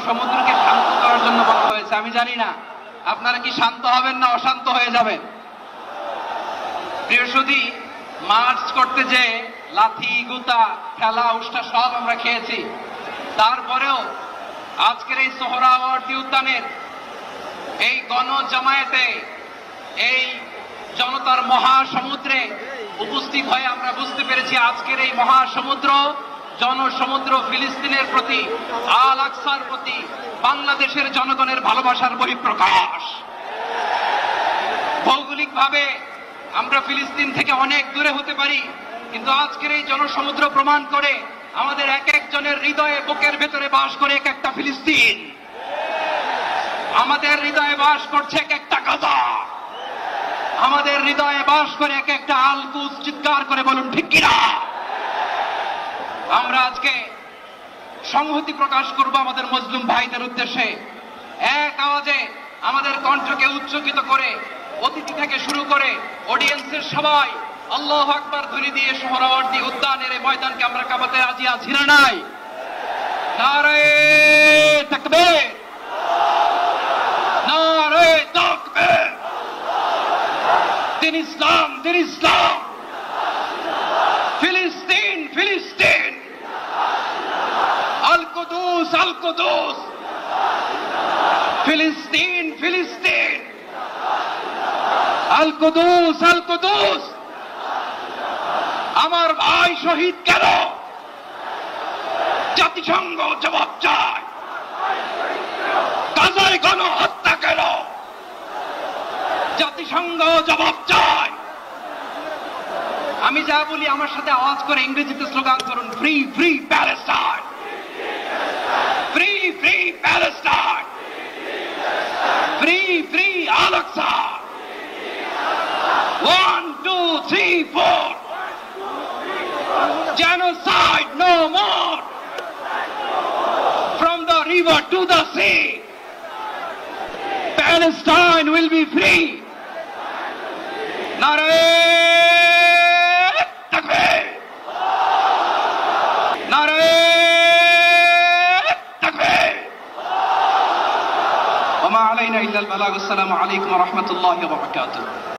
জনসমুদ্রকে শান্ত করার জন্য বলা হয়েছে। আমি জানি না আপনারা কি শান্ত হবেন না অশান্ত হয়ে যাবেন। প্রিয় সুধী, মার্চ করতে যে লাথি গুতা খেলা উষ্টা সব আমরা খেয়েছি, তারপরেও আজকের এই সোহরাওয়ার্দী উদ্যানের এই গণজামায়াতে এই জনতার মহাসমুদ্রে উপস্থিত হয়ে আমরা বুঝতে পেরেছি আজকের এই মহাসমুদ্র জনসমুদ্র ফিলিস্তিনের প্রতি, আল আকসার প্রতি বাংলাদেশের জনগণের ভালোবাসার বহিঃপ্রকাশ। ভৌগোলিকভাবে আমরা ফিলিস্তিন থেকে অনেক দূরে হতে পারি, কিন্তু আজকের এই জনসমুদ্র প্রমাণ করে আমাদের এক একজনের হৃদয়ে বুকের ভেতরে বাস করে এক একটা ফিলিস্তিন। আমাদের হৃদয়ে বাস করছে এক একটা গাজা, আমাদের হৃদয়ে বাস করে এক একটা আল কুদস। চিৎকার করে বলুন ঠিক কিনা। আমরা আজকে সংহতি প্রকাশ করব আমাদের মুসলিম ভাইদের উদ্দেশ্যে। এক আওয়াজে আমাদের কণ্ঠকে উচ্চকিত করে অতিথি থেকে শুরু করে অডিয়েন্সের সবাই আল্লাহু আকবার ধ্বনি দিয়ে সোহরাওয়ার্দী উদ্যানের এই ময়দানকে আমরা কাঁপাতে রাজি আছি না নাই? নারে তাকবীর, নারে তাকবীর। দিন ইসলাম, দিন ইসলাম। ফিলিস্তিন, ফিলিস্তিন। আল কুদুস, আল কুদুস। ফিলিস্তিন, ফিলিস্তিন। আল কুদুস, আল কুদুস। আমার ভাই শহীদ কেন? জাতিসংঘ জবাব চায়। গাজায় গণহত্যা কেন? জাতিসংঘ জবাব চায়। আমি যা বলি আমার সাথে আওয়াজ করে ইংরেজিতে স্লোগান করুন, free free Palestine, free free Palestine, free free Al Aqsa. 1 2 3 4 Genocide no more. From the river to the sea, Palestine will be free. Nare takbir, nare takbir. Wa ma alayna illa al balagh. Assalamu alaykum wa rahmatullahi wa barakatuh.